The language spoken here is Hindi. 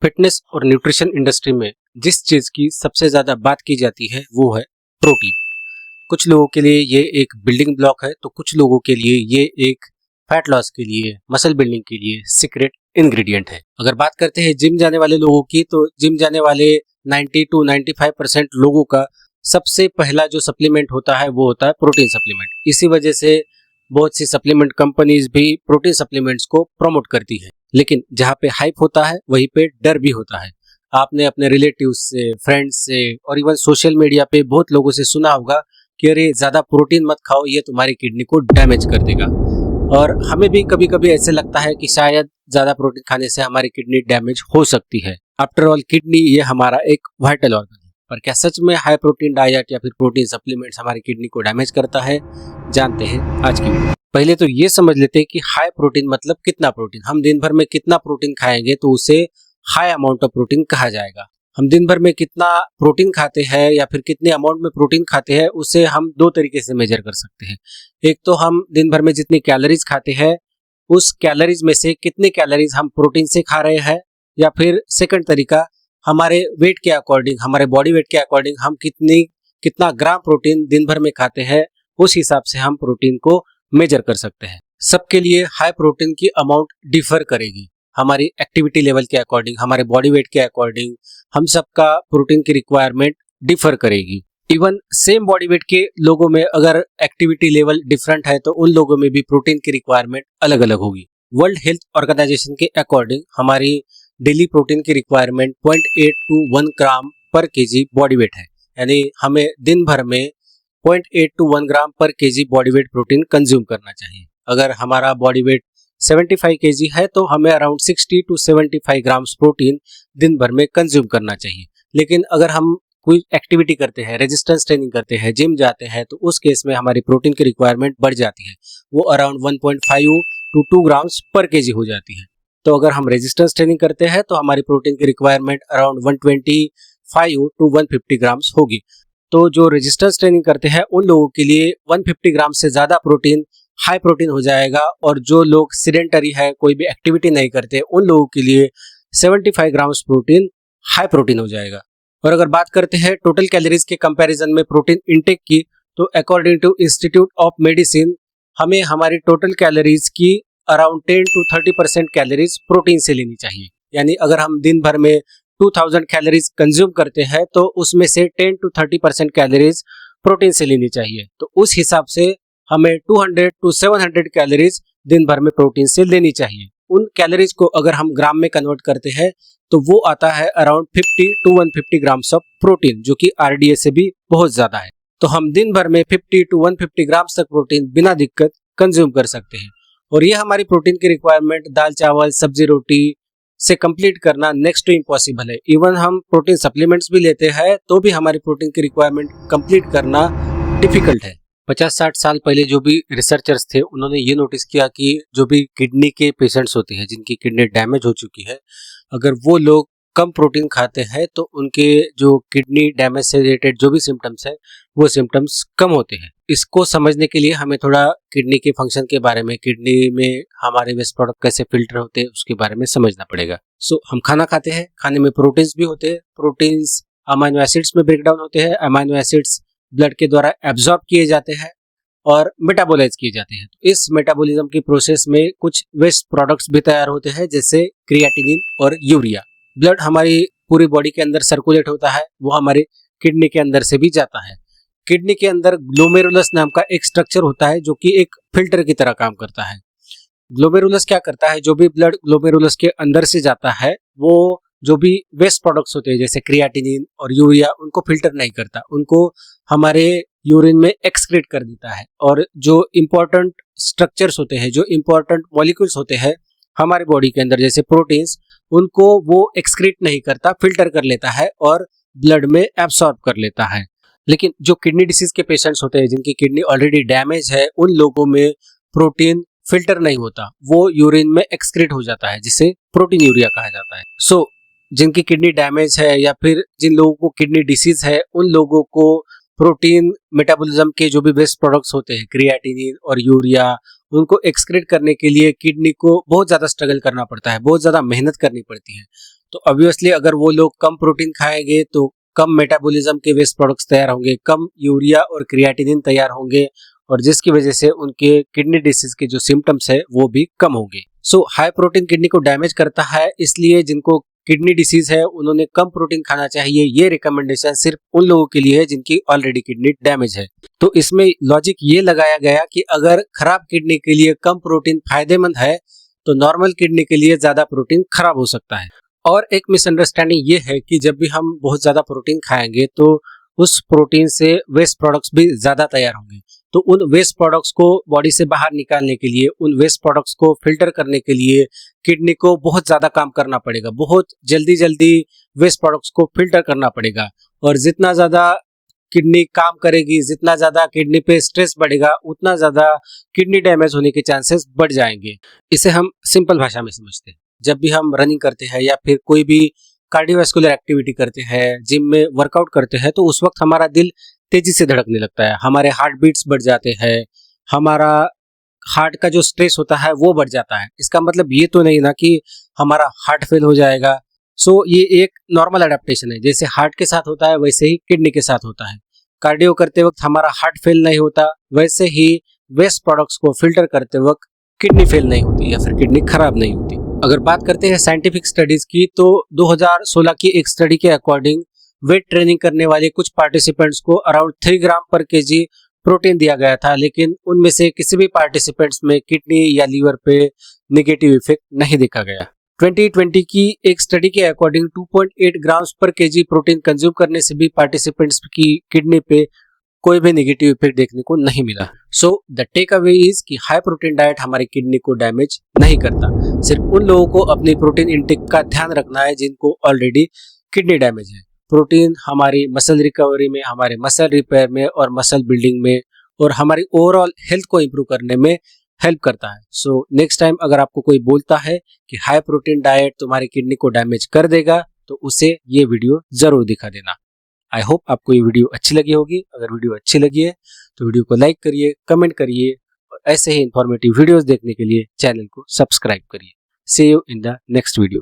फिटनेस और न्यूट्रिशन इंडस्ट्री में जिस चीज की सबसे ज्यादा बात की जाती है वो है प्रोटीन। कुछ लोगों के लिए ये एक बिल्डिंग ब्लॉक है तो कुछ लोगों के लिए ये एक फैट लॉस के लिए, मसल बिल्डिंग के लिए सीक्रेट इंग्रेडिएंट है। अगर बात करते हैं जिम जाने वाले लोगों की, तो जिम जाने वाले 90 to 95% लोगों का सबसे पहला जो सप्लीमेंट होता है वो होता है प्रोटीन सप्लीमेंट। इसी वजह से बहुत सी सप्लीमेंट कंपनीज भी प्रोटीन सप्लीमेंट्स को प्रमोट करती है। लेकिन जहाँ पे हाइप होता है वहीं पे डर भी होता है। आपने अपने रिलेटिव्स से, फ्रेंड्स से और इवन सोशल मीडिया पे बहुत लोगों से सुना होगा कि अरे ज्यादा प्रोटीन मत खाओ, ये तुम्हारी किडनी को डैमेज कर देगा। और हमें भी कभी कभी ऐसे लगता है कि शायद ज्यादा प्रोटीन खाने से हमारी किडनी डैमेज हो सकती है। आफ्टर ऑल किडनी ये हमारा एक वाइटल ऑर्गन है। पर क्या सच में हाई प्रोटीन डाइट या फिर प्रोटीन सप्लीमेंट्स हमारी किडनी को डैमेज करता है? जानते हैं आज की वीडियो। पहले तो ये समझ लेते हैं कि हाई प्रोटीन मतलब कितना प्रोटीन। हम दिन भर में कितना प्रोटीन खाएंगे तो उसे हाई अमाउंट ऑफ प्रोटीन कहा जाएगा। हम दिन भर में कितना प्रोटीन खाते हैं या फिर कितने अमाउंट में प्रोटीन खाते हैं उसे हम दो तरीके से मेजर कर सकते हैं। एक तो हम दिन भर में जितनी कैलोरीज खाते हैं उस कैलोरीज में से कितने कैलोरीज हम प्रोटीन से खा रहे हैं, या फिर सेकंड तरीका हमारे वेट के अकॉर्डिंग, हमारे बॉडी वेट के अकॉर्डिंग हम कितना ग्राम प्रोटीन दिन भर में खाते हैं, उस हिसाब से हम प्रोटीन को मेजर कर सकते हैं। सबके लिए हाई प्रोटीन की अमाउंट डिफर करेगी। हमारी एक्टिविटी लेवल के अकॉर्डिंग, हमारे बॉडी वेट के अकॉर्डिंग हम सबका प्रोटीन की रिक्वायरमेंट डिफर करेगी। इवन सेम बॉडी वेट के लोगों में अगर एक्टिविटी लेवल डिफरेंट है तो उन लोगों में भी प्रोटीन की रिक्वायरमेंट अलग अलग होगी। वर्ल्ड हेल्थ ऑर्गेनाइजेशन के अकॉर्डिंग हमारी डेली प्रोटीन की रिक्वायरमेंट 0.8 to 1 ग्राम पर केजी बॉडी वेट है। यानी हमें दिन भर में 0.8 to 1 ग्राम पर KG body weight protein consume करना चाहिए। अगर हमारा बॉडी वेट 75 केजी है तो हमें अराउंड 60 to 75 ग्राम्स प्रोटीन दिन भर में कंज्यूम करना चाहिए। लेकिन अगर हम कोई एक्टिविटी करते हैं, रेजिस्टेंस ट्रेनिंग करते हैं, जिम जाते हैं, तो उस केस में हमारी प्रोटीन की रिक्वायरमेंट बढ़ जाती है। वो अराउंड 1.5 to 2 ग्राम्स पर केजी हो जाती है। तो अगर हम रेजिस्टेंस ट्रेनिंग करते हैं तो हमारी प्रोटीन की रिक्वायरमेंट अराउंड 125 to 150 ग्राम्स होगी। तो जो रेजिस्टेंस ट्रेनिंग करते हैं उन लोगों के लिए 150 ग्राम से ज्यादा प्रोटीन हाई प्रोटीन हो जाएगा, और जो लोग सीडेंटरी है, कोई भी एक्टिविटी नहीं करते, उन लोगों के लिए 75 ग्राम्स प्रोटीन हाई प्रोटीन हो जाएगा। और अगर बात करते हैं टोटल कैलोरीज के कंपैरिजन में प्रोटीन इंटेक की, तो according to institute of medicine हमें हमारी टोटल कैलोरीज की अराउंड 10 to 30% कैलोरीज प्रोटीन से लेनी चाहिए। यानी अगर हम दिन भर में 2000 कैलोरीज कंज्यूम करते हैं तो उसमें से 10 to 30% कैलोरीज प्रोटीन से लेनी चाहिए। तो उस हिसाब से हमें 200 to 700 कैलोरीज दिन भर में प्रोटीन से लेनी चाहिए। उन कैलोरीज को अगर हम ग्राम में कन्वर्ट करते हैं तो वो आता है around 50 to 150 grams of protein, जो कि आरडीए से भी बहुत ज्यादा है। तो हम दिन भर में 50 to 150 ग्राम्स तक प्रोटीन बिना दिक्कत कंज्यूम कर सकते हैं। और ये हमारी प्रोटीन की रिक्वायरमेंट दाल चावल सब्जी रोटी से कंप्लीट करना नेक्स्ट टू इम्पॉसिबल है। इवन हम प्रोटीन सप्लीमेंट्स भी लेते हैं तो भी हमारी प्रोटीन की रिक्वायरमेंट कंप्लीट करना डिफिकल्ट है। 50-60 साल पहले जो भी रिसर्चर्स थे उन्होंने ये नोटिस किया कि जो भी किडनी के पेशेंट्स होते हैं जिनकी किडनी डैमेज हो चुकी है, अगर वो लोग कम प्रोटीन खाते हैं तो उनके जो किडनी डैमेज से रिलेटेड जो भी सिम्टम्स है वो सिम्टम्स कम होते हैं। इसको समझने के लिए हमें थोड़ा किडनी के फंक्शन के बारे में, किडनी में हमारे वेस्ट प्रोडक्ट कैसे फिल्टर होते हैं उसके बारे में समझना पड़ेगा। हम खाना खाते हैं, खाने में प्रोटीन्स भी होते हैं। प्रोटीन्स अमाइनो एसिड्स में ब्रेक डाउन होते हैं। अमाइनो एसिड्स ब्लड के द्वारा एब्जॉर्ब किए जाते हैं और मेटाबोलाइज किए जाते हैं। तो इस मेटाबॉलिज्म की प्रोसेस में कुछ वेस्ट प्रोडक्ट्स भी तैयार होते हैं, जैसे क्रिएटिनिन और यूरिया। ब्लड हमारी पूरी बॉडी के अंदर सर्कुलेट होता है, वो हमारे किडनी के अंदर से भी जाता है। किडनी के अंदर ग्लोमेरुलस नाम का एक स्ट्रक्चर होता है जो कि एक फिल्टर की तरह काम करता है। ग्लोमेरुलस क्या करता है, जो भी ब्लड ग्लोमेरुलस के अंदर से जाता है वो जो भी वेस्ट प्रोडक्ट्स होते हैं जैसे क्रिएटिनिन और यूरिया, उनको फिल्टर नहीं करता, उनको हमारे यूरिन में एक्सक्रीट कर देता है। और जो इम्पोर्टेंट स्ट्रक्चर्स होते हैं, जो इम्पोर्टेंट मॉलिक्यूल्स होते हैं हमारे बॉडी के अंदर जैसे प्रोटीन्स, उनको वो एक्सक्रीट नहीं करता, फिल्टर कर लेता है और ब्लड में एब्सॉर्ब कर लेता है। लेकिन जो किडनी डिसीज के पेशेंट्स होते हैं जिनकी किडनी ऑलरेडी डैमेज है, उन लोगों में प्रोटीन फिल्टर नहीं होता, वो यूरिन में एक्सक्रीट हो जाता है, जिसे प्रोटीन यूरिया कहा जाता है। जिनकी किडनी डैमेज है या फिर जिन लोगों को किडनी डिसीज है, उन लोगों को प्रोटीन मेटाबॉलिज्म के जो भी वेस्ट प्रोडक्ट्स होते हैं क्रिएटिनिन और यूरिया, उनको एक्सक्रीट करने के लिए किडनी को बहुत ज्यादा स्ट्रगल करना पड़ता है, बहुत ज्यादा मेहनत करनी पड़ती है। तो ऑब्वियसली अगर वो लोग कम प्रोटीन खाएंगे तो कम मेटाबॉलिज्म के वेस्ट प्रोडक्ट्स तैयार होंगे, कम यूरिया और क्रिएटिनिन तैयार होंगे, और जिसकी वजह से उनके किडनी डिसीज के जो सिम्टम्स है वो भी कम होंगे। सो हाई प्रोटीन किडनी को डैमेज करता है, इसलिए जिनको किडनी डिसीज है उन्होंने कम प्रोटीन खाना चाहिए। ये रिकमेंडेशन सिर्फ उन लोगों के लिए है जिनकी ऑलरेडी किडनी डैमेज है। तो इसमें लॉजिक ये लगाया गया कि अगर खराब किडनी के लिए कम प्रोटीन फायदेमंद है तो नॉर्मल किडनी के लिए ज्यादा प्रोटीन खराब हो सकता है। और एक मिसअंडरस्टैंडिंग ये है कि जब भी हम बहुत ज्यादा प्रोटीन खाएंगे तो उस प्रोटीन से वेस्ट प्रोडक्ट्स भी ज्यादा तैयार होंगे। तो उन वेस्ट प्रोडक्ट्स को बॉडी से बाहर निकालने के लिए, उन वेस्ट प्रोडक्ट्स को फिल्टर करने के लिए किडनी को बहुत ज्यादा काम करना पड़ेगा, बहुत जल्दी जल्दी वेस्ट प्रोडक्ट्स को फिल्टर करना पड़ेगा। और जितना ज्यादा किडनी काम करेगी, जितना ज्यादा किडनी पे स्ट्रेस बढ़ेगा, उतना ज्यादा किडनी डैमेज होने के चांसेस बढ़ जाएंगे। इसे हम सिंपल भाषा में समझते हैं। जब भी हम रनिंग करते हैं या फिर कोई भी कार्डियोवैस्कुलर एक्टिविटी करते हैं, जिम में वर्कआउट करते हैं, तो उस वक्त हमारा दिल तेजी से धड़कने लगता है, हमारे हार्ट बीट्स बढ़ जाते हैं, हमारा हार्ट का जो स्ट्रेस होता है वो बढ़ जाता है। इसका मतलब ये तो नहीं ना कि हमारा हार्ट फेल हो जाएगा। सो ये एक नॉर्मल एडेप्टेशन है, जैसे हार्ट के साथ होता है वैसे ही किडनी के साथ होता है। कार्डियो करते वक्त हमारा हार्ट फेल नहीं होता, वैसे ही वेस्ट प्रोडक्ट्स को फिल्टर करते वक्त किडनी फेल नहीं होती या फिर किडनी खराब नहीं होती। अगर बात करते हैं साइंटिफिक स्टडीज की, तो 2016 की एक स्टडी के अकॉर्डिंग वेट ट्रेनिंग करने वाले कुछ पार्टिसिपेंट्स को अराउंड 3 ग्राम पर केजी प्रोटीन दिया गया था, लेकिन उनमें से किसी भी पार्टिसिपेंट्स में किडनी या लीवर पे नेगेटिव इफेक्ट नहीं देखा गया। 2020 की एक स्टडी के अकॉर्डिंग 2.8 ग्राम्स पर केजी प्रोटीन कंज्यूम करने से भी पार्टिसिपेंट्स की किडनी पे कोई भी नेगेटिव इफेक्ट देखने को नहीं मिला। So the take away is कि हाई प्रोटीन डाइट हमारी किडनी को डैमेज नहीं करता। सिर्फ उन लोगों को अपनी प्रोटीन इंटेक का ध्यान रखना है जिनको ऑलरेडी किडनी डैमेज है। प्रोटीन हमारी मसल रिकवरी में, हमारे मसल रिपेयर में और मसल बिल्डिंग में और हमारी ओवरऑल हेल्थ को इंप्रूव करने में हेल्प करता है। सो नेक्स्ट टाइम अगर आपको कोई बोलता है कि हाई प्रोटीन डाइट तुम्हारी किडनी को डैमेज कर देगा, तो उसे ये वीडियो जरूर दिखा देना। आई होप आपको ये वीडियो अच्छी लगी होगी। अगर वीडियो अच्छी लगी है तो वीडियो को लाइक करिए, कमेंट करिए और ऐसे ही इंफॉर्मेटिव वीडियोस देखने के लिए चैनल को सब्सक्राइब करिए। See you in the next video.